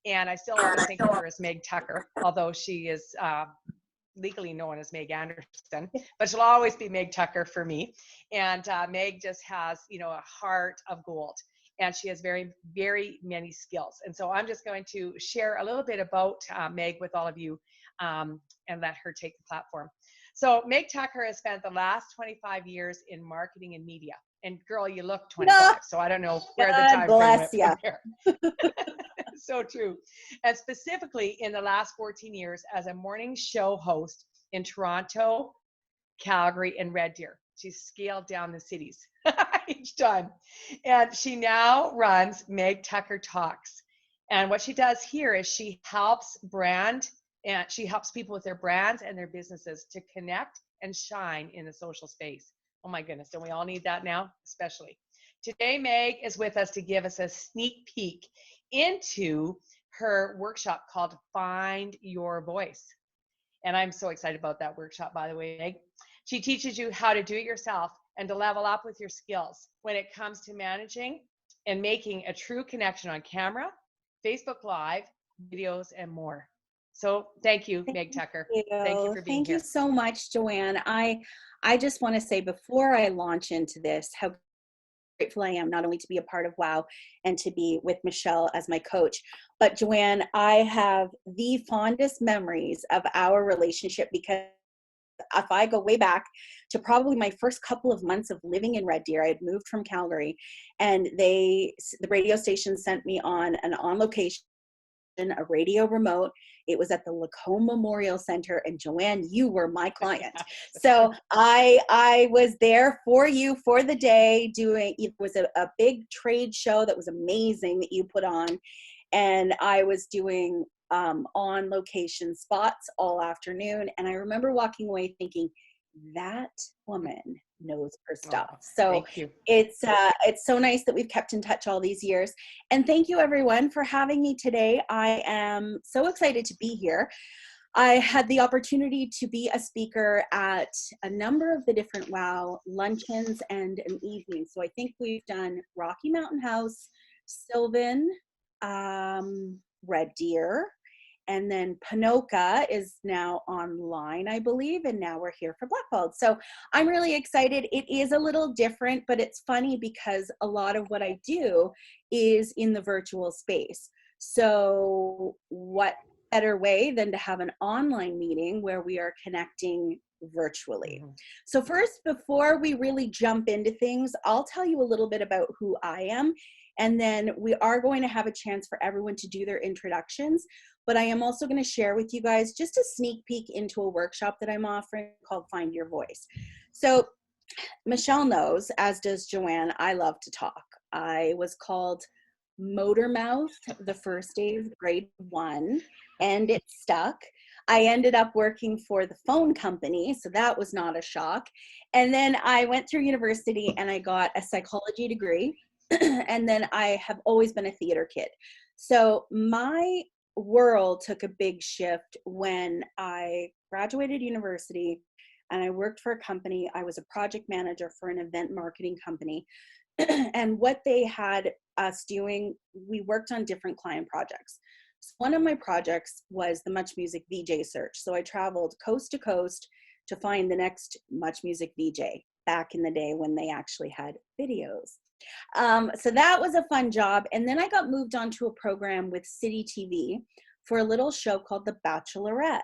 And I still always think of her as Meg Tucker, although she is legally known as Meg Anderson, but she'll always be Meg Tucker for me. And Meg just has, a heart of gold. And she has very, very many skills. And so I'm just going to share a little bit about Meg with all of you and let her take the platform. So Meg Tucker has spent the last 25 years in marketing and media. And girl, you look 25, so I don't know where the time frame went from there. So true. And specifically in the last 14 years as a morning show host in Toronto, Calgary, and Red Deer. She's scaled down the cities each time. And she now runs Meg Tucker Talks. And what she does here is she helps people with their brands and their businesses to connect and shine in the social space. Oh my goodness, don't we all need that now? Especially. Today, Meg is with us to give us a sneak peek into her workshop called Find Your Voice. And I'm so excited about that workshop, by the way, Meg. She teaches you how to do it yourself and to level up with your skills when it comes to managing and making a true connection on camera, Facebook Live, videos, and more. So thank you, Meg Tucker. Thank you for being here. Thank you so much, Joanne. I just want to say before I launch into this, how grateful I am not only to be a part of WOW and to be with Michelle as my coach, but Joanne, I have the fondest memories of our relationship because if I go way back to probably my first couple of months of living in Red Deer, I had moved from Calgary, and the radio station sent me on an on-location, a radio remote. It was at the Lacombe Memorial Center, and Joanne, you were my client. So I was there for you for the day doing, it was a big trade show that was amazing that you put on. And I was doing on location spots all afternoon. And I remember walking away thinking, that woman knows her stuff. So it's so nice that we've kept in touch all these years. And thank you everyone for having me today. I am so excited to be here. I had the opportunity to be a speaker at a number of the different WOW luncheons and an evening. So I think we've done Rocky Mountain House, Sylvan, Red Deer, and then Ponoka is now online, I believe, and now we're here for Blackballed. So I'm really excited. It is a little different, but it's funny because a lot of what I do is in the virtual space. So what better way than to have an online meeting where we are connecting virtually. So first, before we really jump into things, I'll tell you a little bit about who I am. And then we are going to have a chance for everyone to do their introductions. But I am also going to share with you guys just a sneak peek into a workshop that I'm offering called Find Your Voice. So Michelle knows, as does Joanne, I love to talk. I was called Motor Mouth the first day of grade 1, and it stuck. I ended up working for the phone company, so that was not a shock. And then I went through university and I got a psychology degree. And then I have always been a theater kid. So my world took a big shift when I graduated university and I worked for a company. I was a project manager for an event marketing company. And what they had us doing, we worked on different client projects. So one of my projects was the Much Music VJ search. So I traveled coast to coast to find the next Much Music VJ back in the day when they actually had videos. So that was a fun job. And then I got moved on to a program with City TV for a little show called The Bachelorette,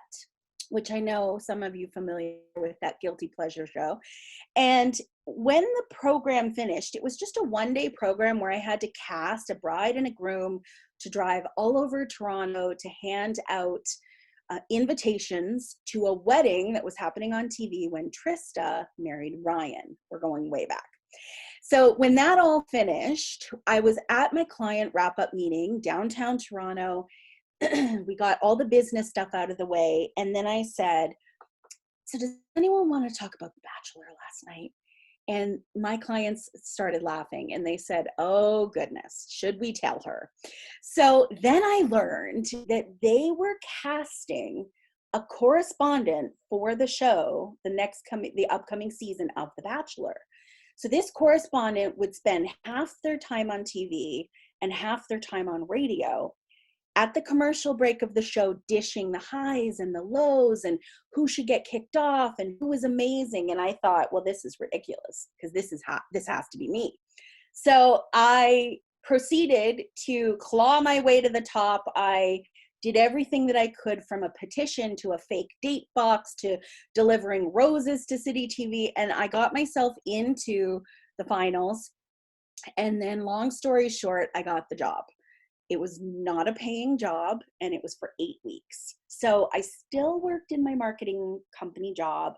which I know some of you familiar with, that guilty pleasure show. And when the program finished, it was just a one-day program where I had to cast a bride and a groom to drive all over Toronto to hand out invitations to a wedding that was happening on TV when Trista married Ryan. We're going way back. So when that all finished, I was at my client wrap-up meeting downtown Toronto. We got all the business stuff out of the way. And then I said, so does anyone want to talk about The Bachelor last night? And my clients started laughing and they said, oh goodness, should we tell her? So then I learned that they were casting a correspondent for the show, the upcoming season of The Bachelor. So this correspondent would spend half their time on TV and half their time on radio. at the commercial break of the show, dishing the highs and the lows and who should get kicked off and who was amazing. And I thought, well, this is ridiculous because this has to be me. So I proceeded to claw my way to the top. I did everything that I could, from a petition to a fake date box to delivering roses to City TV. And I got myself into the finals. And then, long story short, I got the job. It was not a paying job, and it was for 8 weeks. So I still worked in my marketing company job,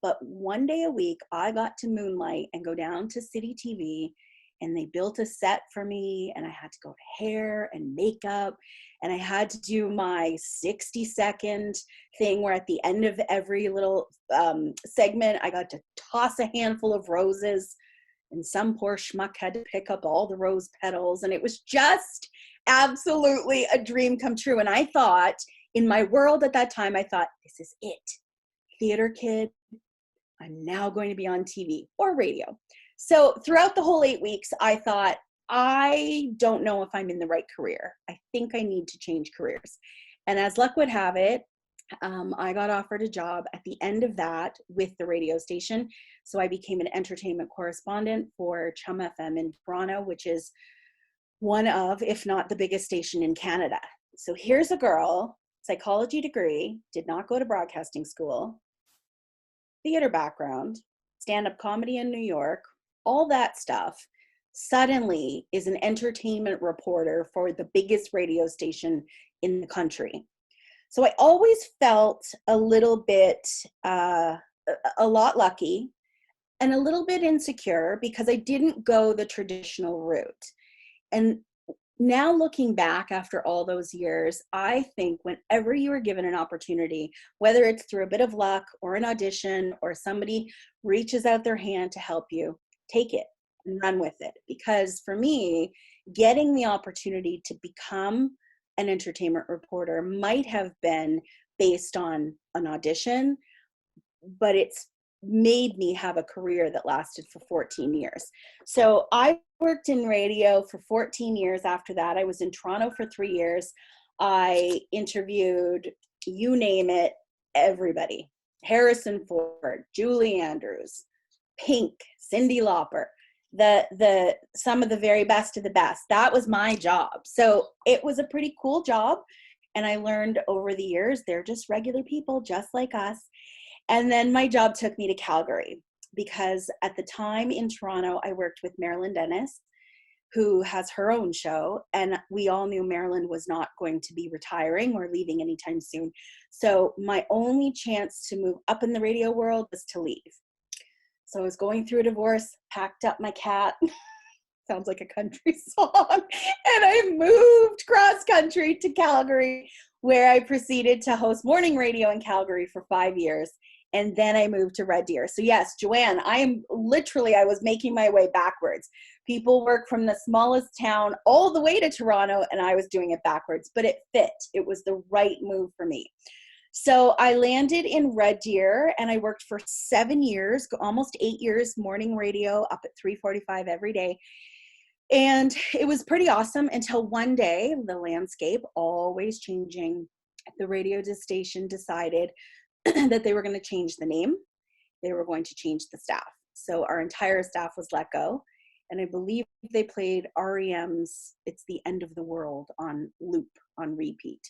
but one day a week I got to moonlight and go down to City TV, and they built a set for me, and I had to go to hair and makeup, and I had to do my 60-second thing where at the end of every little segment I got to toss a handful of roses, and some poor schmuck had to pick up all the rose petals, and it was just absolutely a dream come true. And I thought, in my world at that time, I thought, this is it. Theater kid, I'm now going to be on TV or radio. So throughout the whole 8 weeks, I thought, I don't know if I'm in the right career. I think I need to change careers. And as luck would have it, I got offered a job at the end of that with the radio station. So I became an entertainment correspondent for Chum FM in Toronto, which is one of, if not the biggest station in Canada. So here's a girl, psychology degree, did not go to broadcasting school, theater background, stand-up comedy in New York, all that stuff, suddenly is an entertainment reporter for the biggest radio station in the country. So I always felt a little bit, a lot lucky and a little bit insecure because I didn't go the traditional route. And now looking back after all those years, I think whenever you are given an opportunity, whether it's through a bit of luck or an audition or somebody reaches out their hand to help you, take it and run with it. Because for me, getting the opportunity to become an entertainment reporter might have been based on an audition, but it's made me have a career that lasted for 14 years. So I worked in radio for 14 years. After that, I was in Toronto for 3 years. I interviewed, you name it, everybody. Harrison Ford, Julie Andrews, Pink, Cyndi Lauper, some of the very best of the best. That was my job. So it was a pretty cool job. And I learned over the years, they're just regular people just like us. And then my job took me to Calgary because at the time in Toronto, I worked with Marilyn Dennis, who has her own show. And we all knew Marilyn was not going to be retiring or leaving anytime soon. So my only chance to move up in the radio world was to leave. So I was going through a divorce, packed up my cat. Sounds like a country song. And I moved cross country to Calgary, where I proceeded to host morning radio in Calgary for 5 years. And then I moved to Red Deer. So yes, Joanne, I was making my way backwards. People work from the smallest town all the way to Toronto, and I was doing it backwards, but it fit. It was the right move for me. So I landed in Red Deer, and I worked for 7 years, almost 8 years, morning radio up at 3:45 every day. And it was pretty awesome until one day, the landscape, always changing, the radio station decided that they were going to change the name. They were going to change the staff. So our entire staff was let go. And I believe they played REM's It's the End of the World on loop, on repeat.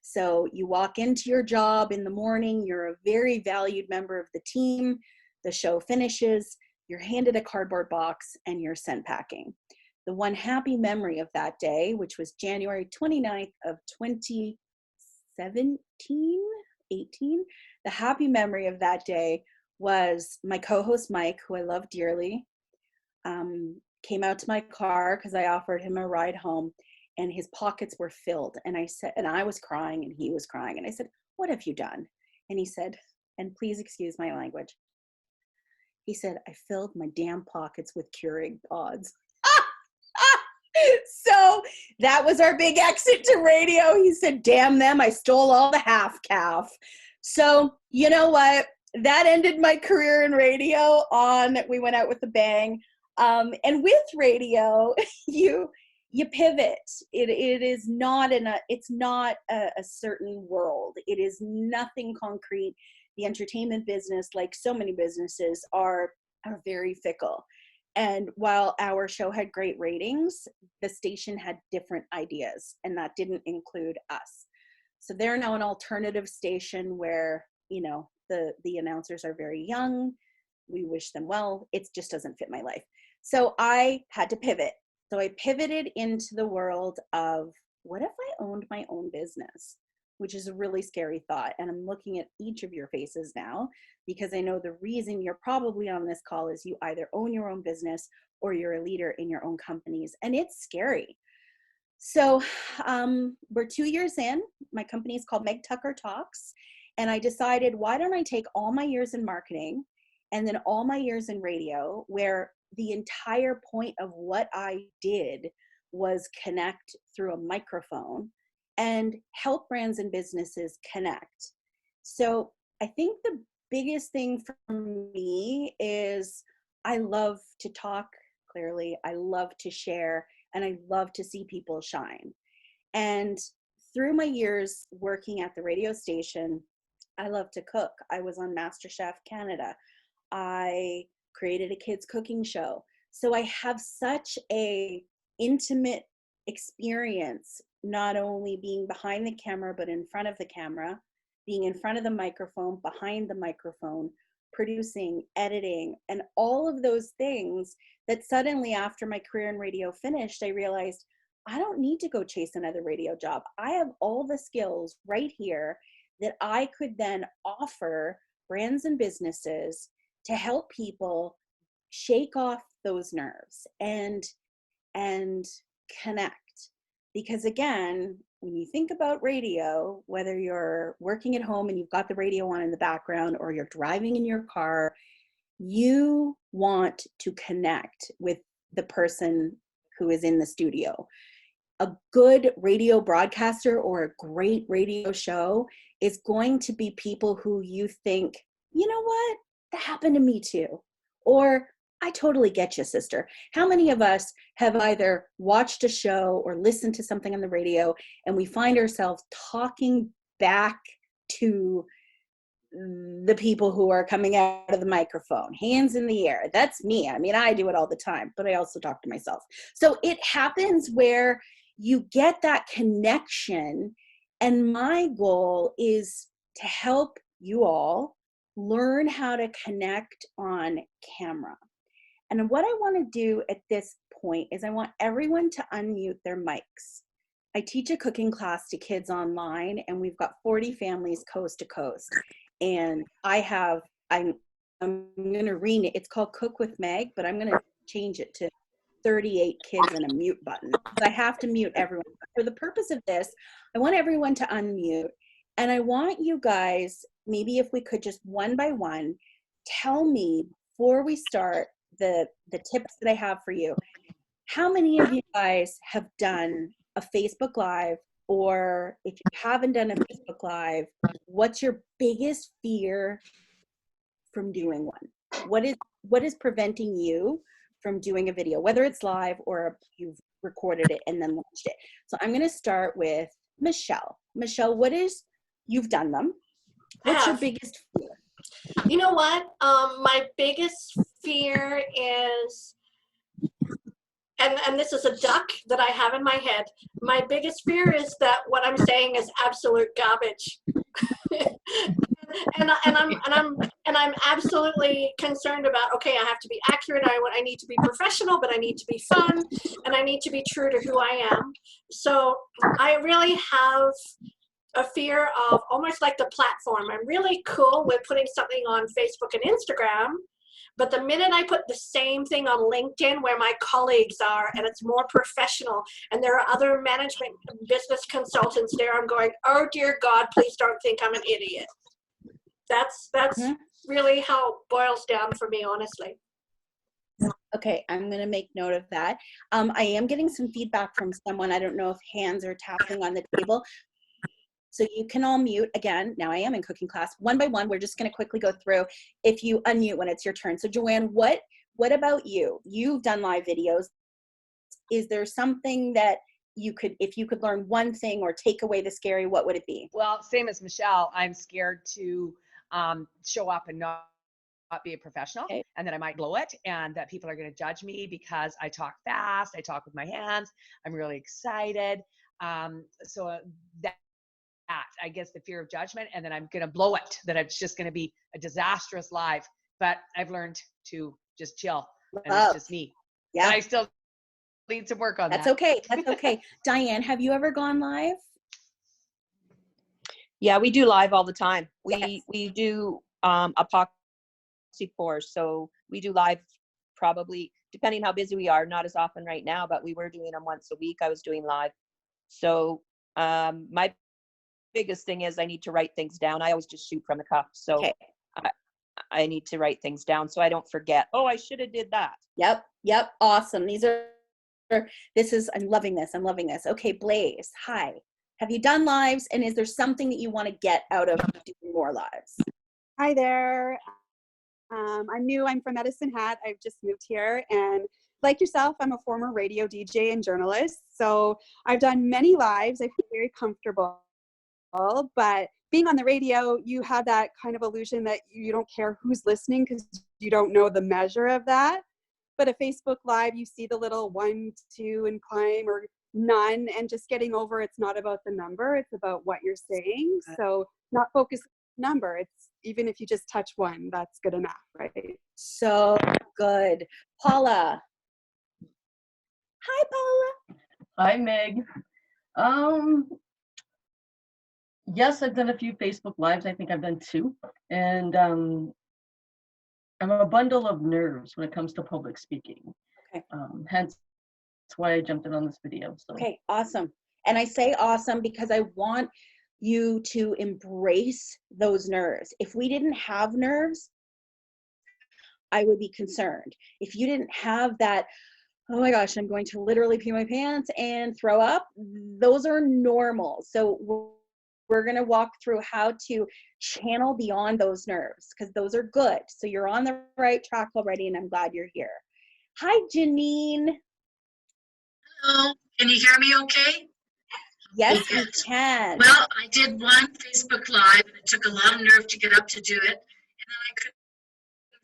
So you walk into your job in the morning, you're a very valued member of the team, the show finishes, you're handed a cardboard box, and you're sent packing. The one happy memory of that day, which was January 29th of 2018, the happy memory of that day was my co-host Mike, who I love dearly, came out to my car because I offered him a ride home, and his pockets were filled. And I said, and I was crying and he was crying. And I said, "What have you done?" And he said, and please excuse my language, he said, "I filled my damn pockets with Keurig pods." So that was our big exit to radio. He said, "Damn them, I stole all the half calf." So you know what? That ended my career in radio. We went out with a bang. And with radio, you pivot. It is not it's not a certain world. It is nothing concrete. The entertainment business, like so many businesses, are very fickle. And while our show had great ratings, the station had different ideas, and that didn't include us. So they're now an alternative station where, you know, the announcers are very young. We wish them well. It just doesn't fit my life. So I had to pivot. So I pivoted into the world of, what if I owned my own business? Which is a really scary thought. And I'm looking at each of your faces now, because I know the reason you're probably on this call is you either own your own business or you're a leader in your own companies. And it's scary. So we're 2 years in. My company is called Meg Tucker Talks. And I decided, why don't I take all my years in marketing and then all my years in radio, where the entire point of what I did was connect through a microphone and help brands and businesses connect. So I think the biggest thing for me is I love to talk clearly. I love to share, and I love to see people shine. And through my years working at the radio station, I love to cook. I was on MasterChef Canada. I created a kids cooking show. So I have such a intimate experience, not only being behind the camera, but in front of the camera, being in front of the microphone, behind the microphone, producing, editing, and all of those things that suddenly after my career in radio finished, I realized I don't need to go chase another radio job. I have all the skills right here that I could then offer brands and businesses to help people shake off those nerves and connect. Because again, when you think about radio, whether you're working at home and you've got the radio on in the background, or you're driving in your car, you want to connect with the person who is in the studio. A good radio broadcaster or a great radio show is going to be people who you think, you know what, that happened to me too. Or, I totally get you, sister. How many of us have either watched a show or listened to something on the radio and we find ourselves talking back to the people who are coming out of the microphone, hands in the air? That's me. I mean, I do it all the time, but I also talk to myself. So it happens where you get that connection. And my goal is to help you all learn how to connect on camera. And what I want to do at this point is I want everyone to unmute their mics. I teach a cooking class to kids online, and we've got 40 families coast to coast. And I'm going to rename it. It's called Cook with Meg, but I'm going to change it to 38 kids and a mute button. I have to mute everyone. For the purpose of this, I want everyone to unmute. And I want you guys, maybe if we could just one by one, tell me before we start the tips that I have for you. How many of you guys have done a Facebook Live? Or if you haven't done a Facebook Live, what's your biggest fear from doing one? What is preventing you from doing a video, whether it's live or you've recorded it and then launched it? So I'm going to start with Michelle. Michelle, you've done them. What's your biggest fear? You know what? My biggest fear is, and this is a duck that I have in my head. My biggest fear is that what I'm saying is absolute garbage. and I'm absolutely concerned about, okay, I have to be accurate. I need to be professional, but I need to be fun, and I need to be true to who I am. So I really have a fear of almost like the platform. I'm really cool with putting something on Facebook and Instagram, but the minute I put the same thing on LinkedIn where my colleagues are, and it's more professional, and there are other management business consultants there, I'm going, oh dear God, please don't think I'm an idiot. That's really how it boils down for me, honestly. Okay, I'm going to make note of that. I am getting some feedback from someone. I don't know if hands are tapping on the table. So you can all mute again. Now I am in cooking class. One by one, we're just going to quickly go through. If you unmute when it's your turn. So Joanne, what about you? You've done live videos. is there something that you could, if you could learn one thing or take away the scary, what would it be? Well, same as Michelle, I'm scared to show up and not be a professional, Okay. and that I might blow it, and that people are going to judge me because I talk fast, I talk with my hands, I'm really excited. So that I guess the fear of judgment, and then I'm going to blow it, that it's just going to be a disastrous live. But I've learned to just chill, and it's just me. Yeah. But I still need some work on That's that. okay. That's okay. Diane, have you ever gone live? Yeah, we do live all the time. Yes. We do epoxy pours, so we do live probably, depending how busy we are, not as often right now, but we were doing them once a week. I was doing live. So my biggest thing is I need to write things down. I always just shoot from the cuff. So Okay. I need to write things down so I don't forget. Oh, I should have did that. Yep. Awesome. I'm loving this. I'm loving this. Okay, Blaze, hi. Have you done lives, and is there something that you want to get out of doing more lives? Hi there. I'm new. I'm from Medicine Hat. I've just moved here, and like yourself, I'm a former radio DJ and journalist. So I've done many lives. I feel very comfortable. But being on the radio, you have that kind of illusion that you don't care who's listening because you don't know the measure of that. But a Facebook Live, you see the little 1, 2, and climb, or none, and just getting over, it's not about the number, it's about what you're saying. So not focus on the number. It's even if you just touch 1, that's good enough, right? So good. Paula. Hi, Paula. Hi, Meg. Yes, I've done a few Facebook Lives. I think I've done 2. And I'm a bundle of nerves when it comes to public speaking. Okay. Hence why I jumped in on this video. So. Okay, awesome. And I say awesome because I want you to embrace those nerves. If we didn't have nerves, I would be concerned. If you didn't have that, oh my gosh, I'm going to literally pee my pants and throw up, those are normal. So we're going to walk through how to channel beyond those nerves because those are good. So you're on the right track already, and I'm glad you're here. Hi, Janine. Hello, can you hear me okay? Yes, we can. Well, I did one Facebook Live, and it took a lot of nerve to get up to do it, and then I couldn't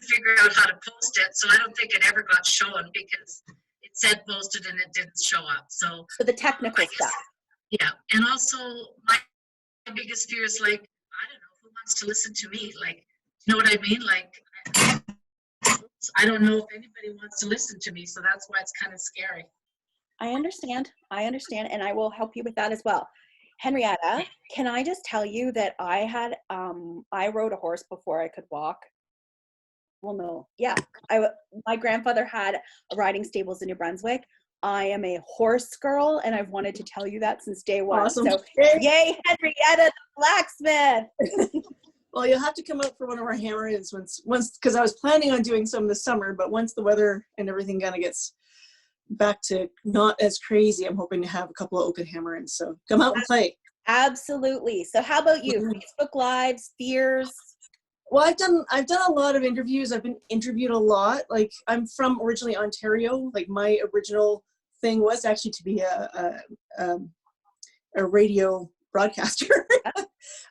figure out how to post it, so I don't think it ever got shown because it said posted and it didn't show up. So the technical stuff. Yeah, and also my biggest fear is, like, I don't know who wants to listen to me. Like, you know what I mean? Like, I don't know if anybody wants to listen to me, so that's why it's kind of scary. I understand, and I will help you with that as well. Henrietta, can I just tell you that I rode a horse before I could walk? Well, no, yeah. My grandfather had a riding stables in New Brunswick. I am a horse girl, and I've wanted to tell you that since day one. Awesome. So, yay, Henrietta the blacksmith. Well, you'll have to come out for one of our hammer-ins once, because I was planning on doing some this summer, but once the weather and everything kind of gets back to not as crazy, I'm hoping to have a couple of open hammer-ins. So come out and play. Absolutely. So how about you? Facebook Lives, fears? Well, I've done a lot of interviews. I've been interviewed a lot. Like, I'm from originally Ontario. Like, my original thing was actually to be a radio broadcaster.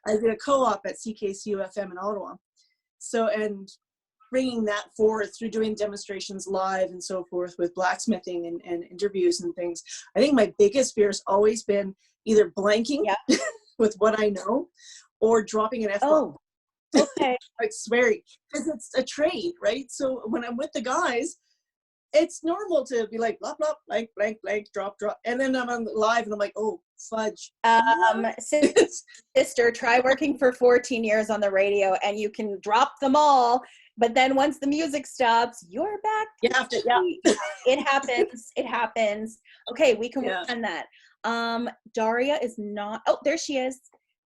I did a co-op at CKCU-FM in Ottawa. So, and bringing that forth through doing demonstrations live and so forth with blacksmithing and interviews and things. I think my biggest fear has always been either blanking with what I know or dropping an F-bomb. Oh, okay. Like swearing, because it's a trade, right? So when I'm with the guys, it's normal to be like, blah, blah, blank, blank, blank, drop, drop. And then I'm on live and I'm like, oh, fudge. Sister, try working for 14 years on the radio and you can drop them all. But then once the music stops, you're back. You have to, yeah. It happens. It happens. Okay, we can work on that. Daria is not, oh, there she is.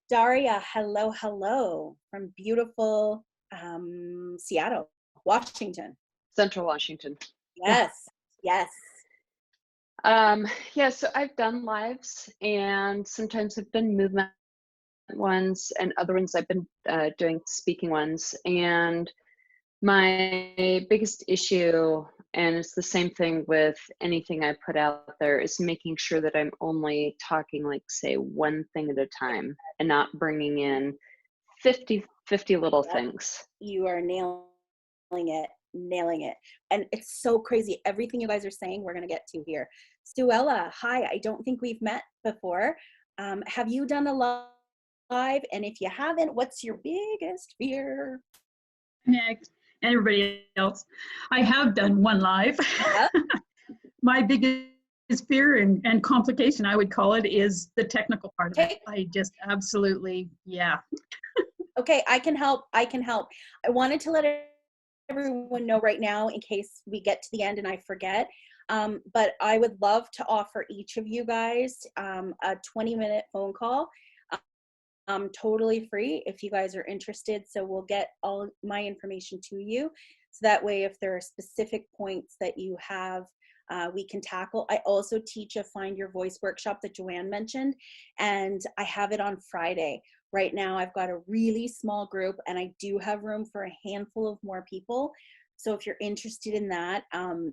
Daria, hello, hello, from beautiful Seattle, Washington. Central Washington. Yes, yes. Yeah, so I've done lives, and sometimes I've done movement ones, and other ones I've been doing speaking ones. And my biggest issue And it's the same thing with anything I put out there, is making sure that I'm only talking, like, say, one thing at a time and not bringing in 50 little Yep. things. You are nailing it. And it's so crazy. Everything you guys are saying, we're going to get to here. Suella, hi. I don't think we've met before. Have you done a live? And if you haven't, what's your biggest fear? Meg and everybody else, I have done one live. Yep. My biggest fear and complication, I would call it, is the technical part of it. I just absolutely, yeah. Okay, I can help. I wanted to let everyone know right now in case we get to the end and I forget. But I would love to offer each of you guys a 20-minute phone call. Totally free if you guys are interested. So we'll get all my information to you. So that way, if there are specific points that you have, we can tackle. I also teach a Find Your Voice workshop that Joanne mentioned, and I have it on Friday. Right now, I've got a really small group, and I do have room for a handful of more people. So if you're interested in that,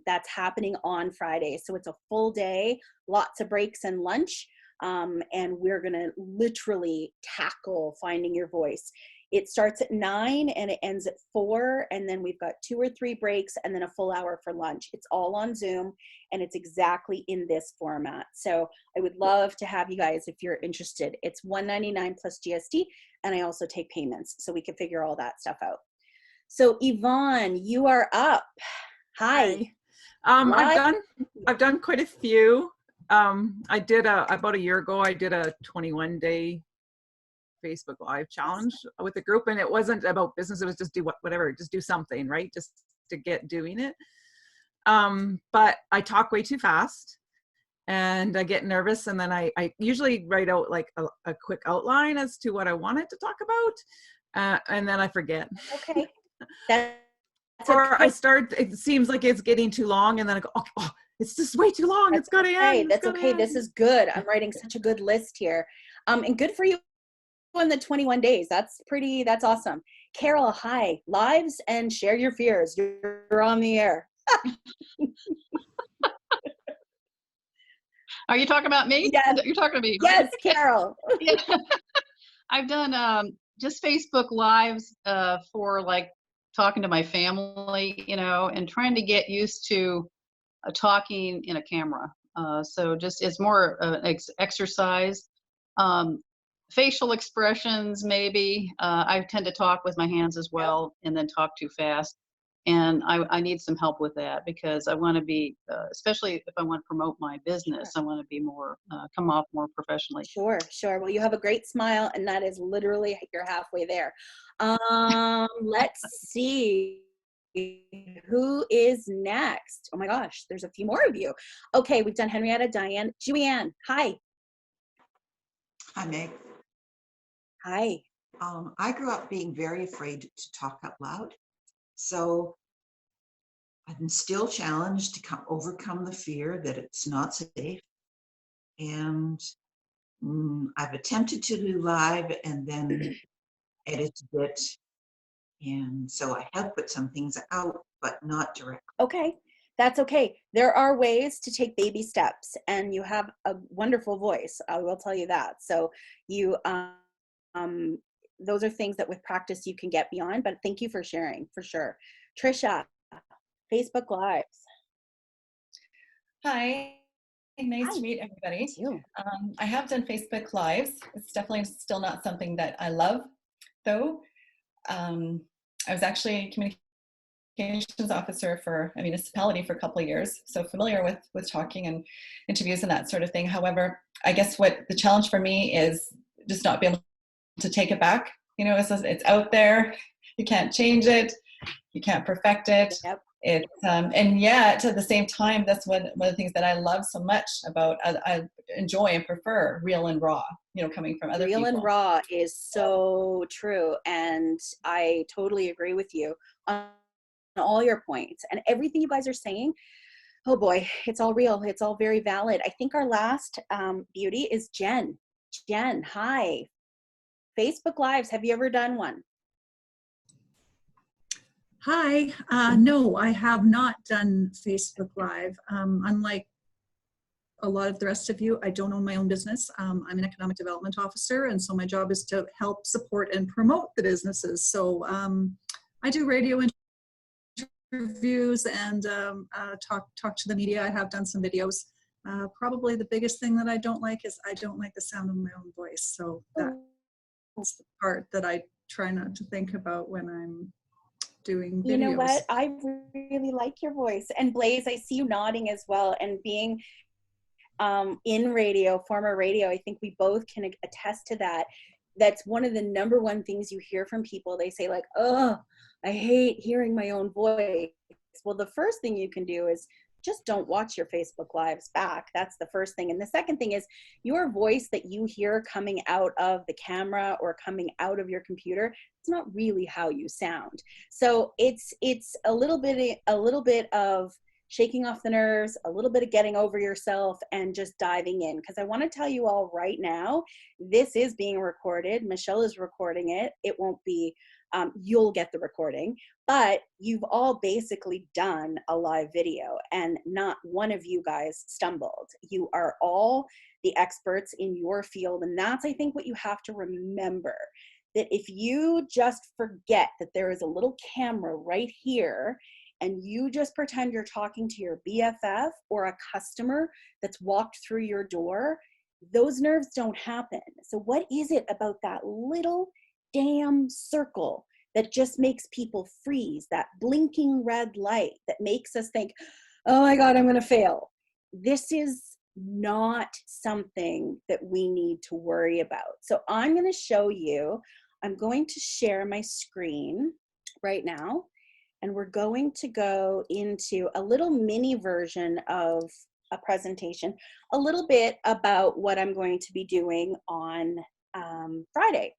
that's happening on Friday. So it's a full day, lots of breaks and lunch. And we're going to literally tackle finding your voice. It starts at 9 and it ends at 4. And then we've got 2 or 3 breaks and then a full hour for lunch. It's all on Zoom and it's exactly in this format. So I would love to have you guys if you're interested. It's $199 plus GST. And I also take payments so we can figure all that stuff out. So Yvonne, you are up. Hi. I've done quite a few. I did about a year ago, I did a 21-day Facebook Live challenge with a group, and it wasn't about business. It was just just do something, right? Just to get doing it. But I talk way too fast and I get nervous. And then I usually write out like a quick outline as to what I wanted to talk about. And then I forget. Okay. That's or okay. I start, it seems like it's getting too long. And then I go, oh, it's just way too long. It's got to end. That's okay. This is good. I'm writing such a good list here. And good for you in the 21 days. That's awesome. Carol, hi. Lives and share your fears. You're on the air. Are you talking about me? Yes. You're talking to me. Yes, Carol. Yeah. I've done just Facebook Lives for like talking to my family, and trying to get used to talking in a camera. So just it's more exercise. Facial expressions, maybe. I tend to talk with my hands as well and then talk too fast. And I need some help with that because I want to be, especially if I want to promote my business, I want to be more, come off more professionally. Sure. Well, you have a great smile and that is literally, you're halfway there. Let's see. Who is next? Oh my gosh, there's a few more of you. Okay, we've done Henrietta, Diane, Julianne. Hi. Hi, Meg. Hi. I grew up being very afraid to talk out loud. So I'm still challenged to overcome the fear that it's not safe. And I've attempted to do live and then edited it. And so I have put some things out, but not directly. Okay, that's okay. There are ways to take baby steps and you have a wonderful voice. I will tell you that. So you, those are things that with practice you can get beyond, but thank you for sharing, for sure. Trisha, Facebook Lives. Hi, nice to meet everybody. I have done Facebook Lives. It's definitely still not something that I love, though. I was actually a communications officer for a municipality for a couple of years, so familiar with talking and interviews and that sort of thing. However, I guess what the challenge for me is just not being able to take it back. It's out there. You can't change it. You can't perfect it. Yep. It's and yet at the same time, that's one of the things that I love so much about. I enjoy and prefer real and raw. Coming from other people. Real and raw is so true, and I totally agree with you on all your points and everything you guys are saying. Oh boy, it's all real. It's all very valid. I think our last beauty is Jen. Jen, hi. Facebook Lives. Have you ever done one? Hi. No, I have not done Facebook Live. Unlike a lot of the rest of you, I don't own my own business. I'm an economic development officer, and so my job is to help support and promote the businesses. So I do radio interviews and talk to the media. I have done some videos. Probably the biggest thing that I don't like is I don't like the sound of my own voice. So that's the part that I try not to think about when I'm doing videos. You know what? I really like your voice. And Blaze, I see you nodding as well. And being in radio, former radio, I think we both can attest to that. That's one of the number one things you hear from people. They say like, oh, I hate hearing my own voice. Well, the first thing you can do is just don't watch your Facebook Lives back. That's the first thing. And the second thing is your voice that you hear coming out of the camera or coming out of your computer, it's not really how you sound. So it's a little bit of shaking off the nerves, a little bit of getting over yourself, and just diving in. Because I want to tell you all right now, this is being recorded. Michelle is recording it. It won't be, you'll get the recording, but you've all basically done a live video and not one of you guys stumbled. You are all the experts in your field. And that's, I think, what you have to remember, that if you just forget that there is a little camera right here and you just pretend you're talking to your BFF or a customer that's walked through your door, those nerves don't happen. So what is it about that little damn circle that just makes people freeze, that blinking red light that makes us think, oh my God, I'm going to fail? This is not something that we need to worry about. So I'm going to show you, I'm going to share my screen right now. And we're going to go into a little mini version of a presentation, a little bit about what I'm going to be doing on Friday.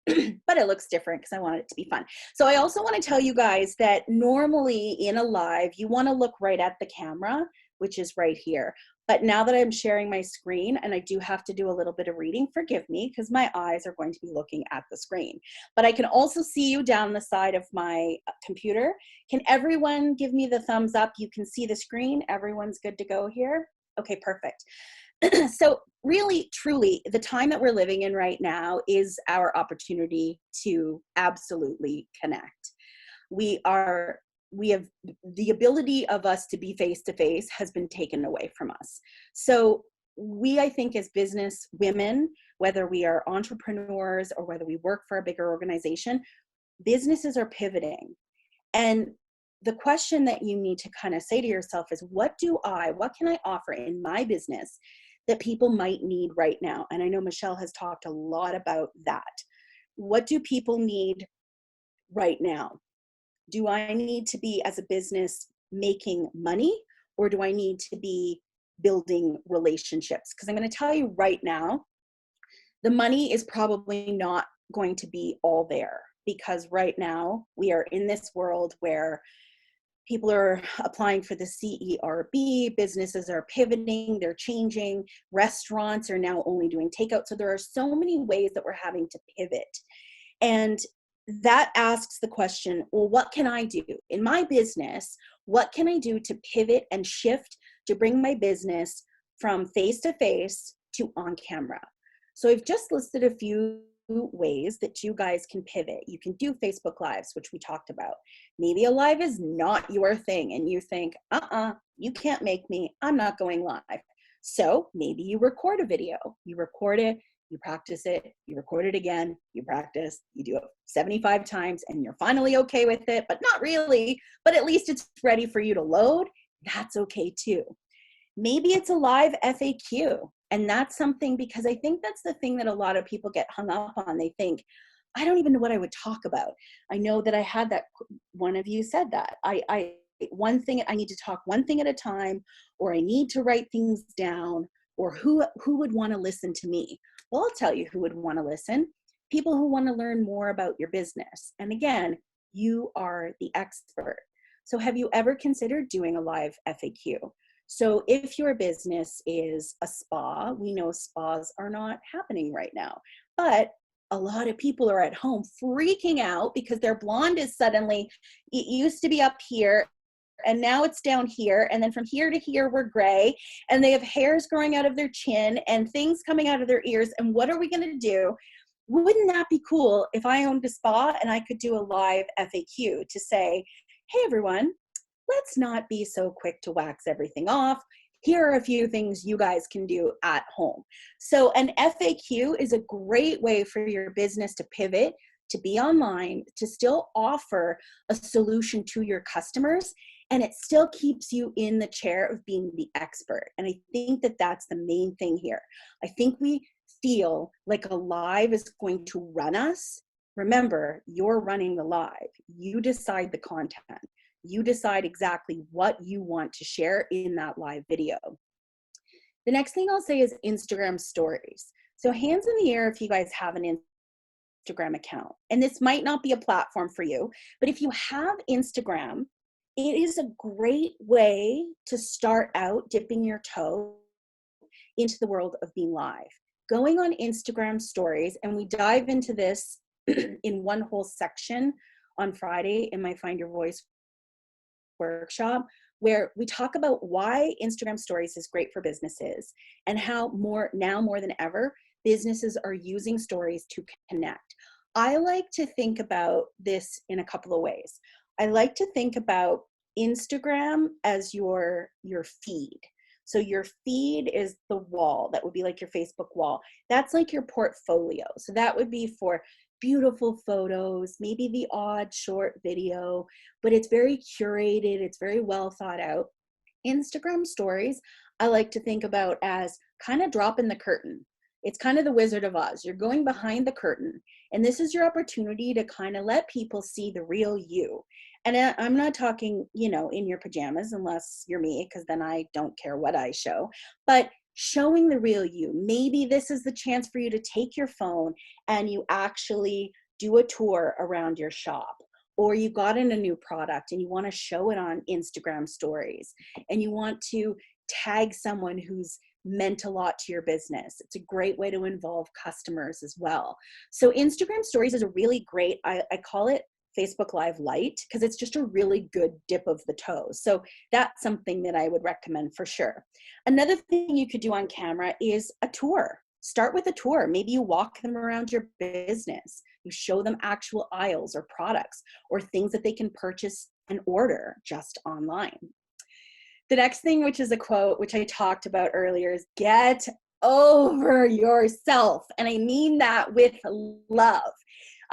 But it looks different because I want it to be fun. So I also want to tell you guys that normally in a live, you want to look right at the camera, which is right here. But now that I'm sharing my screen and I do have to do a little bit of reading, forgive me, because my eyes are going to be looking at the screen. But I can also see you down the side of my computer. Can everyone give me the thumbs up? You can see the screen. Everyone's good to go here? Okay, perfect. So really, truly, the time that we're living in right now is our opportunity to absolutely connect. We have the ability of us to be face-to-face has been taken away from us. So we, I think, as business women, whether we are entrepreneurs or whether we work for a bigger organization, businesses are pivoting. And the question that you need to kind of say to yourself is, what can I offer in my business that people might need right now? And I know Michelle has talked a lot about that. What do people need right now? Do I need to be, as a business, making money, or do I need to be building relationships? Because I'm going to tell you right now, the money is probably not going to be all there, because right now we are in this world where people are applying for the CERB, businesses are pivoting, they're changing, restaurants are now only doing takeout. So there are so many ways that we're having to pivot. And that asks the question, well, what can I do in my business? What can I do to pivot and shift to bring my business from face-to-face to on camera? So I've just listed a few ways that you guys can pivot. You can do Facebook Lives, which we talked about. Maybe a live is not your thing and you think, you can't make me, I'm not going live. So maybe you record a video, you record it, you practice it, you record it again, you practice, you do it 75 times and you're finally okay with it, but not really, but at least it's ready for you to load. That's okay too. Maybe it's a live FAQ. And that's something, because I think that's the thing that a lot of people get hung up on. They think, I don't even know what I would talk about. I know that I had that, one of you said that. One thing, I need to talk one thing at a time, or I need to write things down, or who would want to listen to me? Well, I'll tell you who would want to listen. People who want to learn more about your business. And again, you are the expert. So have you ever considered doing a live FAQ? So if your business is a spa, we know spas are not happening right now, but a lot of people are at home freaking out because their blonde is suddenly, it used to be up here and now it's down here, and then from here to here we're gray, and they have hairs growing out of their chin and things coming out of their ears, and what are we going to do? Wouldn't that be cool if I owned a spa and I could do a live FAQ to say, hey everyone, let's not be so quick to wax everything off. Here are a few things you guys can do at home. So an FAQ is a great way for your business to pivot, to be online, to still offer a solution to your customers, and it still keeps you in the chair of being the expert. And I think that that's the main thing here. I think we feel like a live is going to run us. Remember, you're running the live. You decide the content. You decide exactly what you want to share in that live video. The next thing I'll say is Instagram stories. So hands in the air if you guys have an Instagram account. And this might not be a platform for you, but if you have Instagram, it is a great way to start out dipping your toe into the world of being live. Going on Instagram stories, and we dive into this in one whole section on Friday in my Find Your Voice workshop, where we talk about why Instagram stories is great for businesses and how more than ever, businesses are using stories to connect. I like to think about this in a couple of ways. I like to think about Instagram as your feed. So your feed is the wall. That would be like your Facebook wall. That's like your portfolio. So that would be for beautiful photos, maybe the odd short video, but it's very curated. It's very well thought out. Instagram stories, I like to think about as kind of dropping the curtain. It's kind of the Wizard of Oz. You're going behind the curtain, and this is your opportunity to kind of let people see the real you. And I'm not talking, in your pajamas, unless you're me, because then I don't care what I show, but showing the real you. Maybe this is the chance for you to take your phone and you actually do a tour around your shop, or you got in a new product and you want to show it on Instagram stories, and you want to tag someone who's meant a lot to your business. It's a great way to involve customers as well. So Instagram stories is a really great, I call it Facebook Live Lite, because it's just a really good dip of the toes. So that's something that I would recommend for sure. Another thing you could do on camera is a tour. Start with a tour. Maybe you walk them around your business. You show them actual aisles or products or things that they can purchase and order just online. The next thing, which is a quote, which I talked about earlier, is get over yourself. And I mean that with love.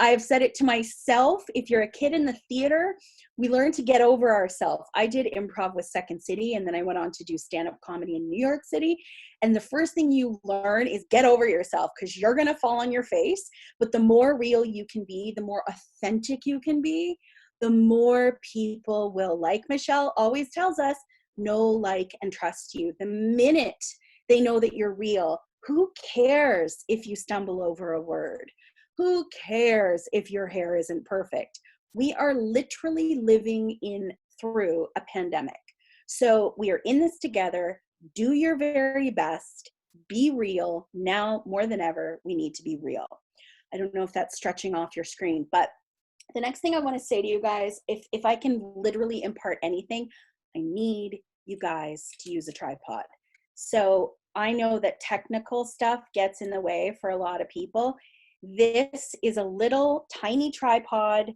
I've said it to myself. If you're a kid in the theater, we learn to get over ourselves. I did improv with Second City, and then I went on to do stand-up comedy in New York City. And the first thing you learn is get over yourself, because you're going to fall on your face. But the more real you can be, the more authentic you can be, the more people will, like Michelle always tells us, know, like, and trust you. The minute they know that you're real, who cares if you stumble over a word? Who cares if your hair isn't perfect? We are literally living through a pandemic. So we are in this together. Do your very best. Be real. Now more than ever, we need to be real. I don't know if that's stretching off your screen, but the next thing I want to say to you guys, if I can literally impart anything, I need you guys to use a tripod. So I know that technical stuff gets in the way for a lot of people. This is a little tiny tripod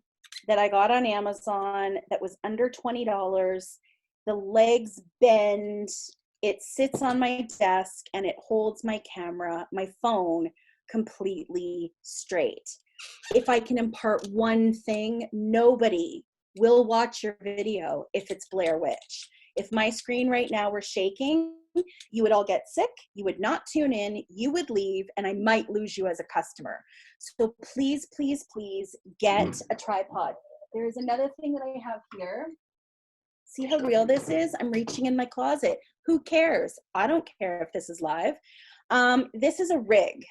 that I got on Amazon that was under $20. The legs bend, it sits on my desk, and it holds my camera, my phone, completely straight. If I can impart one thing, nobody will watch your video if it's Blair Witch. If my screen right now were shaking, you would all get sick, you would not tune in, you would leave, and I might lose you as a customer. So please, please, please get a tripod. There is another thing that I have here. See how real this is? I'm reaching in my closet. Who cares? I don't care if this is live. This is a rig.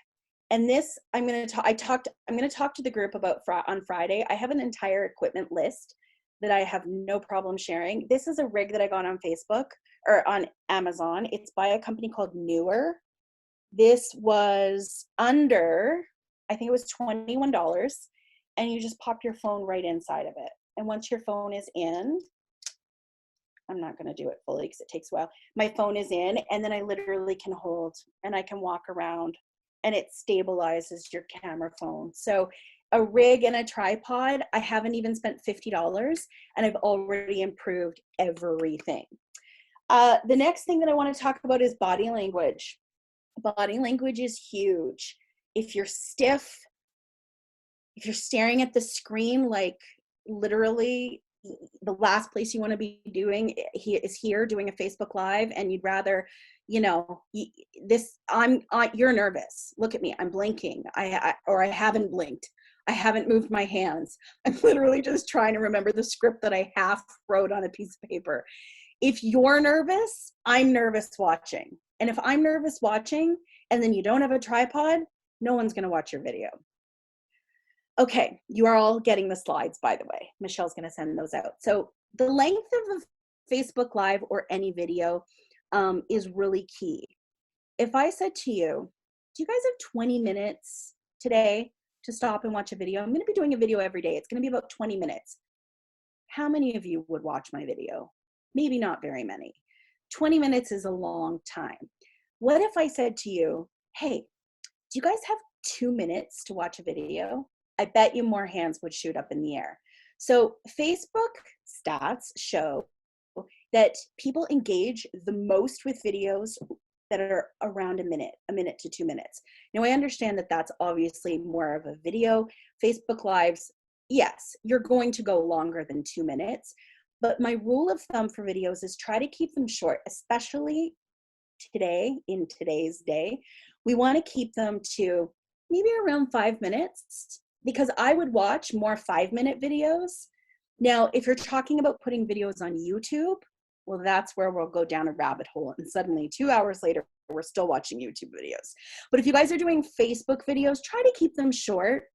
And this, I'm going to talk to the group about on Friday. I have an entire equipment list that I have no problem sharing. This is a rig that I got on Facebook or on Amazon. It's by a company called Newer. This was under, I think it was $21, and you just pop your phone right inside of it. And once your phone is in, I'm not going to do it fully because it takes a while. My phone is in, and then I literally can hold and I can walk around, and it stabilizes your camera phone. So a rig and a tripod, I haven't even spent $50, and I've already improved everything. The next thing that I want to talk about is body language. Body language is huge. If you're stiff, if you're staring at the screen, like literally the last place you want to be doing is here doing a Facebook Live, and you'd rather, you're nervous. Look at me, I'm blinking. Or I haven't blinked. I haven't moved my hands. I'm literally just trying to remember the script that I half wrote on a piece of paper. If you're nervous, I'm nervous watching. And if I'm nervous watching and then you don't have a tripod, no one's going to watch your video. Okay, you are all getting the slides, by the way. Michelle's going to send those out. So the length of a Facebook Live or any video is really key. If I said to you, do you guys have 20 minutes today to stop and watch a video? I'm going to be doing a video every day. It's going to be about 20 minutes. How many of you would watch my video? Maybe not very many. 20 minutes is a long time. What if I said to you, hey, do you guys have 2 minutes to watch a video? I bet you more hands would shoot up in the air. So Facebook stats show that people engage the most with videos that are around a minute to 2 minutes. Now, I understand that that's obviously more of a video. Facebook Lives, yes, you're going to go longer than 2 minutes, but my rule of thumb for videos is try to keep them short, especially today, in today's day. We want to keep them to maybe around 5 minutes, because I would watch more 5-minute videos. Now, if you're talking about putting videos on YouTube, well, that's where we'll go down a rabbit hole, and suddenly 2 hours later, we're still watching YouTube videos. But if you guys are doing Facebook videos, try to keep them short.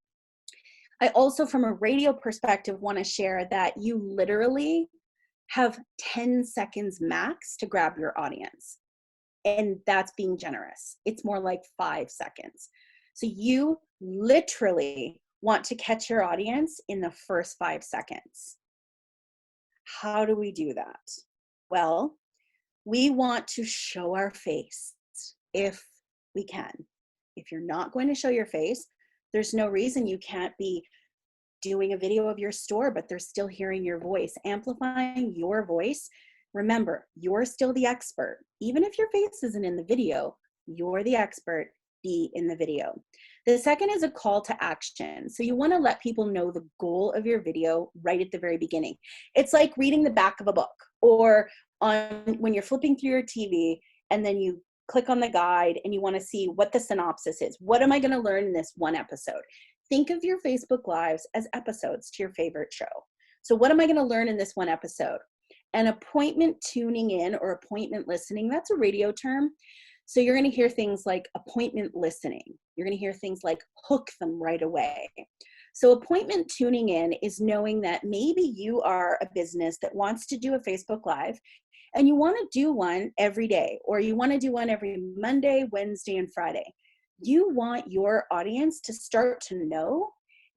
I also, from a radio perspective, want to share that you literally have 10 seconds max to grab your audience. And that's being generous. It's more like 5 seconds. So you literally want to catch your audience in the first 5 seconds. How do we do that? Well, we want to show our face if we can. If you're not going to show your face, there's no reason you can't be doing a video of your store, but they're still hearing your voice, amplifying your voice. Remember, you're still the expert. Even if your face isn't in the video, you're the expert. Be in the video. The second is a call to action. So you want to let people know the goal of your video right at the very beginning. It's like reading the back of a book, or when you're flipping through your TV and then you click on the guide and you want to see what the synopsis is. What am I going to learn in this one episode? Think of your Facebook Lives as episodes to your favorite show. So what am I going to learn in this one episode? An appointment tuning in or appointment listening, that's a radio term. So you're going to hear things like appointment listening. You're going to hear things like hook them right away. So appointment tuning in is knowing that maybe you are a business that wants to do a Facebook Live and you want to do one every day, or you want to do one every Monday, Wednesday, and Friday. You want your audience to start to know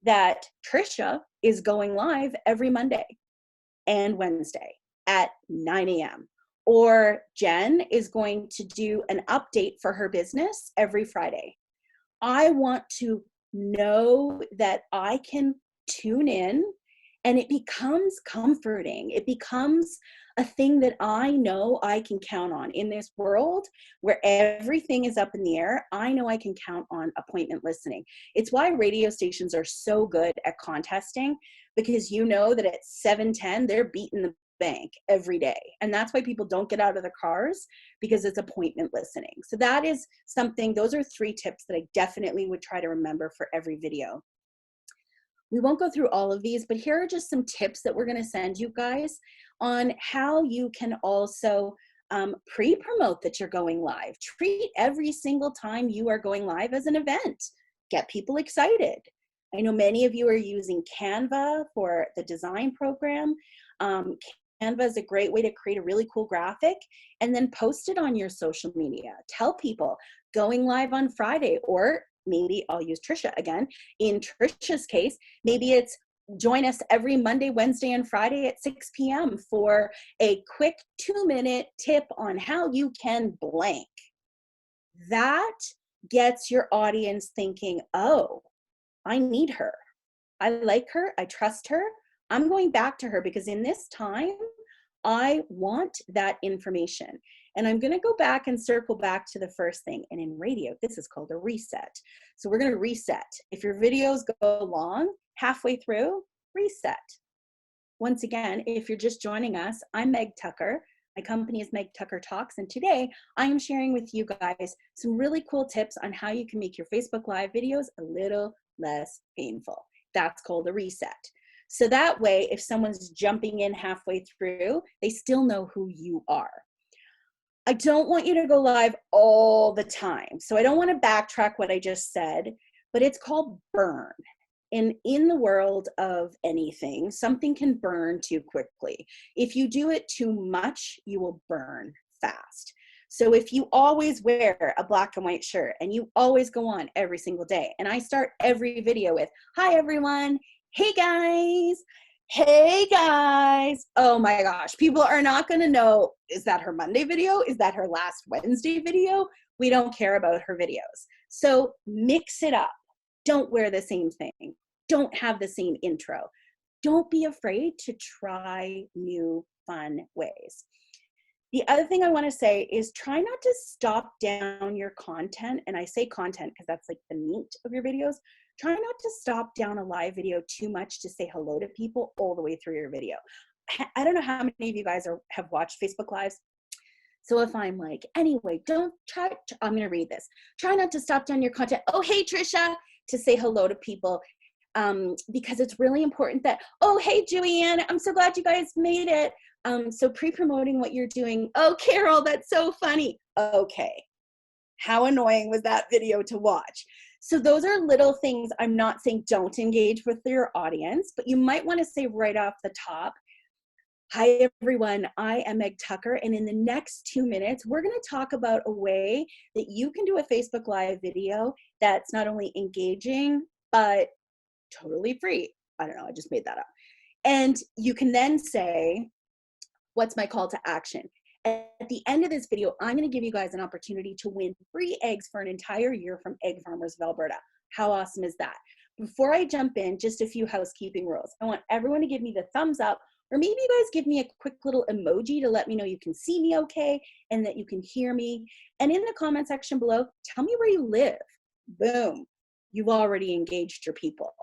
that Trisha is going live every Monday and Wednesday at 9 a.m. Or Jen is going to do an update for her business every Friday. I want to know that I can tune in, and it becomes comforting. It becomes a thing that I know I can count on. In this world where everything is up in the air, I know I can count on appointment listening. It's why radio stations are so good at contesting, because you know that at 7:10, they're beating the bank every day. And that's why people don't get out of their cars, because it's appointment listening. So that is something, those are 3 tips that I definitely would try to remember for every video. We won't go through all of these, but here are just some tips that we're going to send you guys on how you can also pre-promote that you're going live. Treat every single time you are going live as an event. Get people excited. I know many of you are using Canva for the design program. Canva is a great way to create a really cool graphic and then post it on your social media. Tell people going live on Friday, or maybe I'll use Trisha again. In Trisha's case, maybe it's join us every Monday, Wednesday, and Friday at 6 p.m. for a quick 2-minute tip on how you can blank. That gets your audience thinking, oh, I need her. I like her. I trust her. I'm going back to her because in this time, I want that information. And I'm going to go back and circle back to the first thing. And in radio, this is called a reset. So we're going to reset. If your videos go long, halfway through, reset. Once again, if you're just joining us, I'm Meg Tucker. My company is Meg Tucker Talks. And today I am sharing with you guys some really cool tips on how you can make your Facebook Live videos a little less painful. That's called a reset. So that way, if someone's jumping in halfway through, they still know who you are. I don't want you to go live all the time. So I don't want to backtrack what I just said, but it's called burn. And in the world of anything, something can burn too quickly. If you do it too much, you will burn fast. So if you always wear a black and white shirt and you always go on every single day, and I start every video with, hi everyone, hey guys, hey guys. Oh my gosh, people are not gonna know, is that her Monday video? Is that her last Wednesday video? We don't care about her videos. So mix it up. Don't wear the same thing. Don't have the same intro. Don't be afraid to try new fun ways. The other thing I want to say is try not to stop down your content. And I say content because that's like the meat of your videos. Try not to stop down a live video too much to say hello to people all the way through your video. I don't know how many of you guys have watched Facebook Lives. So if I'm like, anyway, I'm going to read this. Try not to stop down your content. Oh, hey, Trisha, to say hello to people. Because it's really important that, oh, hey, Joanne, I'm so glad you guys made it. So pre-promoting what you're doing. Oh, Carol, that's so funny. Okay. How annoying was that video to watch? So those are little things. I'm not saying don't engage with your audience, but you might want to say right off the top, hi everyone, I am Meg Tucker, and in the next 2 minutes, we're going to talk about a way that you can do a Facebook Live video that's not only engaging, but totally free. I don't know, I just made that up. And you can then say, what's my call to action? At the end of this video, I'm going to give you guys an opportunity to win free eggs for an entire year from Egg Farmers of Alberta. How awesome is that? Before I jump in, just a few housekeeping rules. I want everyone to give me the thumbs up, or maybe you guys give me a quick little emoji to let me know you can see me okay and that you can hear me. And in the comment section below, tell me where you live. Boom. You've already engaged your people.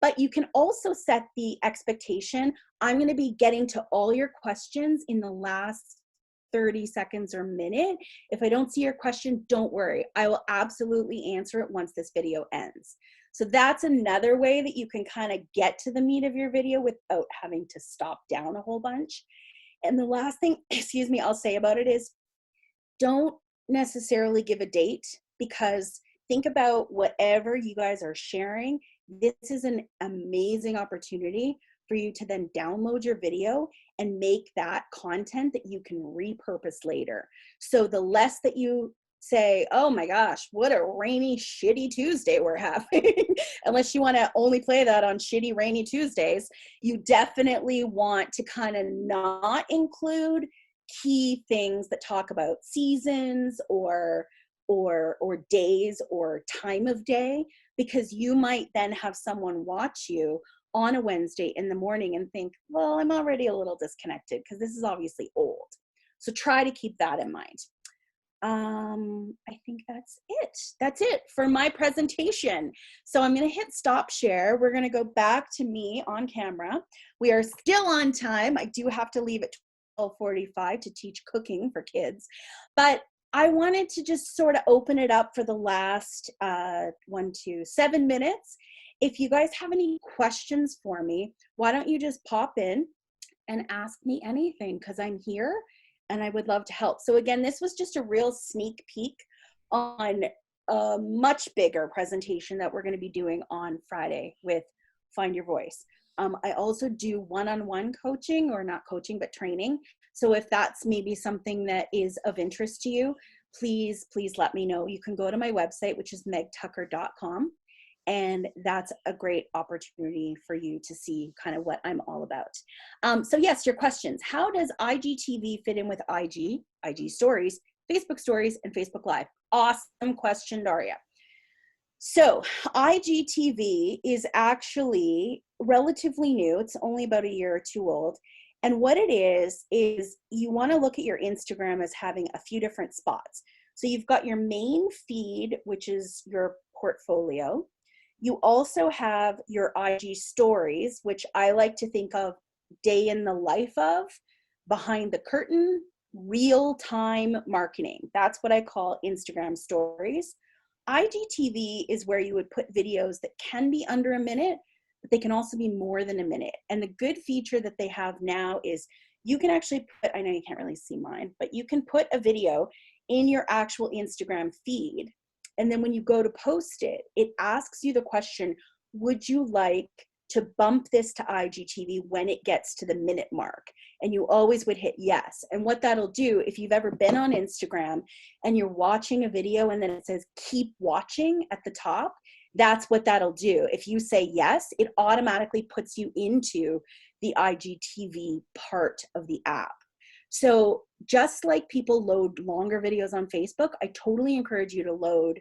But you can also set the expectation. I'm going to be getting to all your questions in the last 30 seconds or minute. If I don't see your question, don't worry. I will absolutely answer it once this video ends. So that's another way that you can kind of get to the meat of your video without having to stop down a whole bunch. And the last thing, excuse me, I'll say about it is don't necessarily give a date, because think about whatever you guys are sharing. This is an amazing opportunity for you to then download your video and make that content that you can repurpose later. So the less that you say, oh my gosh, what a rainy, shitty Tuesday we're having, unless you want to only play that on shitty, rainy Tuesdays, you definitely want to kind of not include key things that talk about seasons or days or time of day, because you might then have someone watch you on a Wednesday in the morning and think, well, I'm already a little disconnected because this is obviously old. So try to keep that in mind. I think that's it. That's it for my presentation. So I'm going to hit stop share. We're going to go back to me on camera. We are still on time. I do have to leave at 12:45 to teach cooking for kids, but I wanted to just sort of open it up for the last 7 minutes. If you guys have any questions for me, why don't you just pop in and ask me anything, because I'm here and I would love to help. So again, this was just a real sneak peek on a much bigger presentation that we're going to be doing on Friday with Find Your Voice. I also do one-on-one coaching, or not coaching, but training. So if that's maybe something that is of interest to you, please, please let me know. You can go to my website, which is megtucker.com. And that's a great opportunity for you to see kind of what I'm all about. So yes, your questions. How does IGTV fit in with IG stories, Facebook stories, and Facebook Live? Awesome question, Daria. So IGTV is actually relatively new. It's only about a year or two old. And what it is you want to look at your Instagram as having a few different spots. So you've got your main feed, which is your portfolio. You also have your IG stories, which I like to think of day in the life of, behind the curtain, real-time marketing. That's what I call Instagram stories. IGTV is where you would put videos that can be under a minute, but they can also be more than a minute. And the good feature that they have now is you can actually put, I know you can't really see mine, but you can put a video in your actual Instagram feed. And then when you go to post it, it asks you the question, would you like to bump this to IGTV when it gets to the minute mark? And you always would hit yes. And what that'll do, if you've ever been on Instagram and you're watching a video and then it says keep watching at the top, that's what that'll do. If you say yes, it automatically puts you into the IGTV part of the app. So just like people load longer videos on Facebook, I totally encourage you to load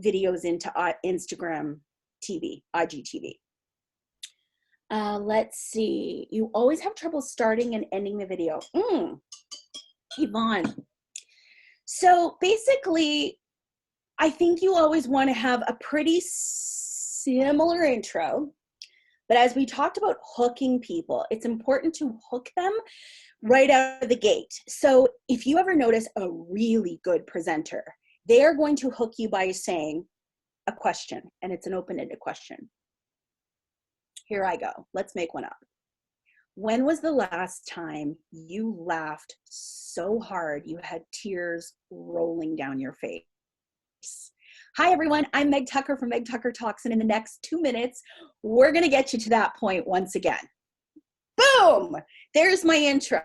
videos into Instagram TV, IGTV. Let's see. You always have trouble starting and ending the video. Yvonne. So basically, I think you always want to have a pretty similar intro. But as we talked about hooking people, it's important to hook them right out of the gate. So if you ever notice a really good presenter, they are going to hook you by saying a question, and it's an open-ended question. Here I go. Let's make one up. When was the last time you laughed so hard you had tears rolling down your face? Hi, everyone. I'm Meg Tucker from Meg Tucker Talks, and in the next 2 minutes, we're going to get you to that point once again. Boom! There's my intro.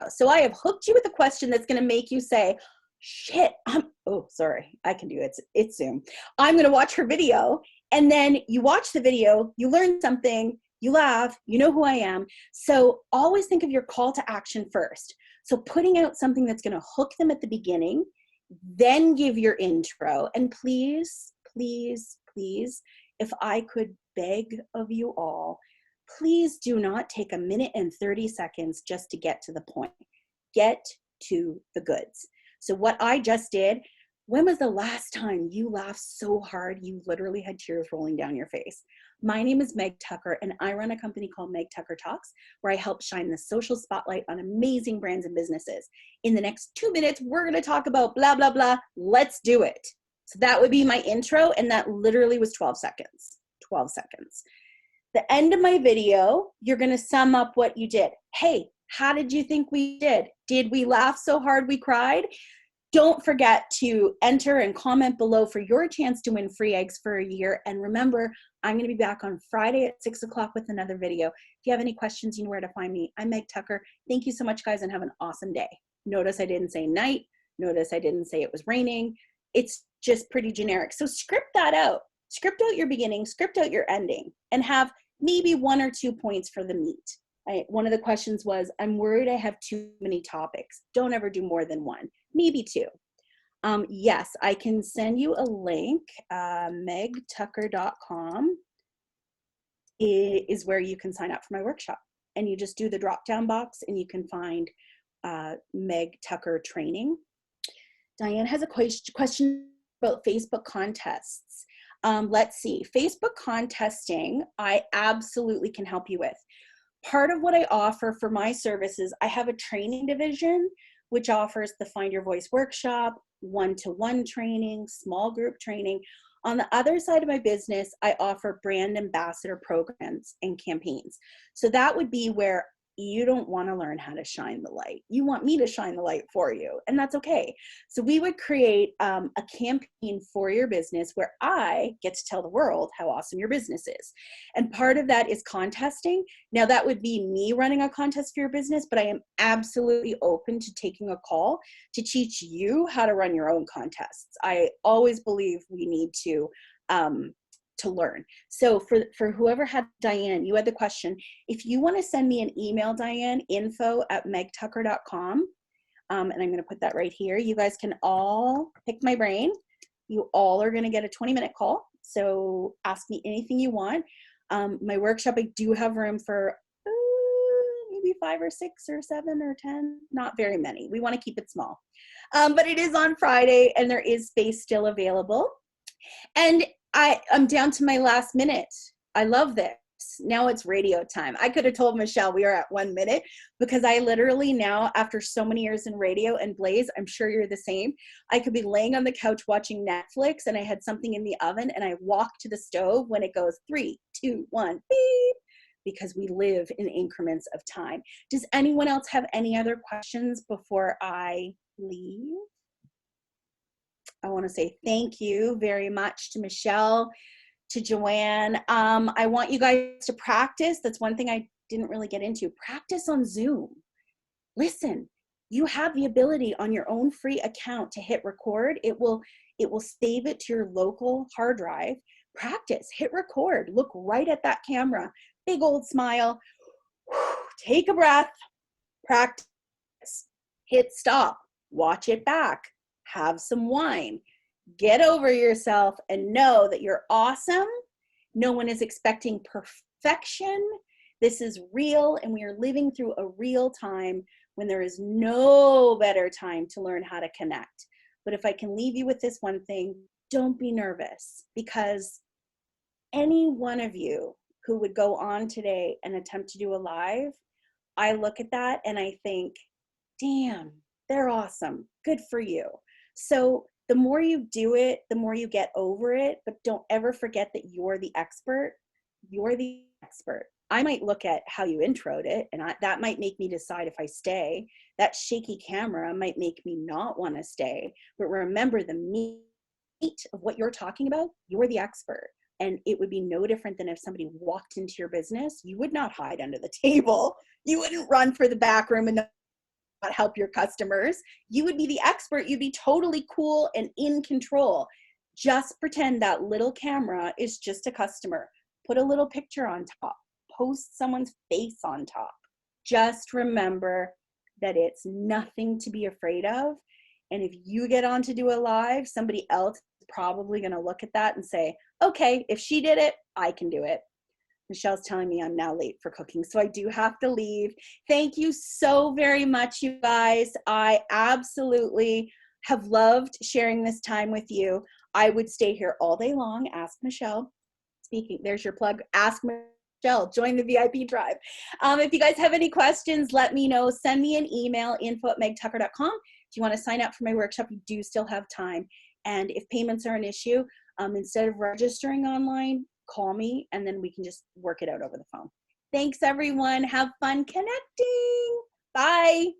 So I have hooked you with a question that's going to make you say, shit, oh, sorry, I can do it. It's Zoom. I'm going to watch her video. And then you watch the video, you learn something, you laugh, you know who I am. So always think of your call to action first. So putting out something that's going to hook them at the beginning, then give your intro. And please, please, please, if I could beg of you all, please do not take 1 minute and 30 seconds just to get to the point. Get to the goods. So what I just did, when was the last time you laughed so hard you literally had tears rolling down your face? My name is Meg Tucker, and I run a company called Meg Tucker Talks, where I help shine the social spotlight on amazing brands and businesses. In the next 2 minutes, we're going to talk about blah, blah, blah. Let's do it. So that would be my intro, and that literally was 12 seconds. 12 seconds. The end of my video, you're going to sum up what you did. Hey, how did you think we did? Did we laugh so hard we cried? Don't forget to enter and comment below for your chance to win free eggs for a year. And remember, I'm going to be back on Friday at 6 o'clock with another video. If you have any questions, you know where to find me. I'm Meg Tucker. Thank you so much, guys, and have an awesome day. Notice I didn't say night. Notice I didn't say it was raining. It's just pretty generic. So script that out. Script out your beginning, script out your ending, and have maybe 1 or 2 points for the meat. One of the questions was, I'm worried I have too many topics. Don't ever do more than 1, maybe 2. Yes, I can send you a link. megtucker.com is where you can sign up for my workshop. And you just do the drop-down box and you can find Meg Tucker training. Diane has a question about Facebook contests. Let's see, Facebook contesting, I absolutely can help you with. Part of what I offer for my services, I have a training division, which offers the Find Your Voice workshop, one-to-one training, small group training. On the other side of my business, I offer brand ambassador programs and campaigns. So that would be where you don't want to learn how to shine the light. You want me to shine the light for you, and that's okay. So we would create a campaign for your business where I get to tell the world how awesome your business is. And part of that is contesting. Now that would be me running a contest for your business, but I am absolutely open to taking a call to teach you how to run your own contests. I always believe we need to learn. So for whoever had, Diane, you had the question. If you want to send me an email, Diane, info@megtucker.com, and I'm going to put that right here. You guys can all pick my brain. You all are going to get a 20-minute call. So ask me anything you want. My workshop, I do have room for maybe 5 or 6 or 7 or 10, not very many. We want to keep it small. But it is on Friday and there is space still available. And I'm down to my last minute. I love this. Now it's radio time. I could have told Michelle we are at 1 minute because I literally now, after so many years in radio, and Blaze, I'm sure you're the same, I could be laying on the couch watching Netflix and I had something in the oven and I walk to the stove when it goes 3, 2, 1, beep, because we live in increments of time. Does anyone else have any other questions before I leave? I want to say thank you very much to Michelle, to Joanne. I want you guys to practice. That's one thing I didn't really get into. Practice on Zoom. Listen, you have the ability on your own free account to hit record. It will save it to your local hard drive. Practice, hit record, look right at that camera, big old smile, take a breath, practice, hit stop, watch it back. Have some wine, get over yourself and know that you're awesome. No one is expecting perfection. This is real and we are living through a real time when there is no better time to learn how to connect. But if I can leave you with this one thing, don't be nervous, because any one of you who would go on today and attempt to do a live, I look at that and I think, damn, they're awesome. Good for you. So the more you do it, the more you get over it, but don't ever forget that you're the expert. You're the expert. I might look at how you introed it, and that might make me decide if I stay. That shaky camera might make me not want to stay. But remember, the meat of what you're talking about, you're the expert. And it would be no different than if somebody walked into your business. You would not hide under the table. You wouldn't run for the back room and not help your customers. You would be the expert. You'd be totally cool and in control. Just pretend that little camera is just a customer. Put a little picture on top. Post someone's face on top. Just remember that it's nothing to be afraid of. And if you get on to do a live, somebody else is probably going to look at that and say, okay, if she did it, I can do it. Michelle's telling me I'm now late for cooking, so I do have to leave. Thank you so very much, you guys. I absolutely have loved sharing this time with you. I would stay here all day long. Ask Michelle. Speaking, there's your plug. Ask Michelle. Join the VIP tribe. If you guys have any questions, let me know. Send me an email, info@megtucker.com. If you want to sign up for my workshop, you do still have time. And if payments are an issue, instead of registering online, call me and then we can just work it out over the phone. Thanks, everyone. Have fun connecting. Bye.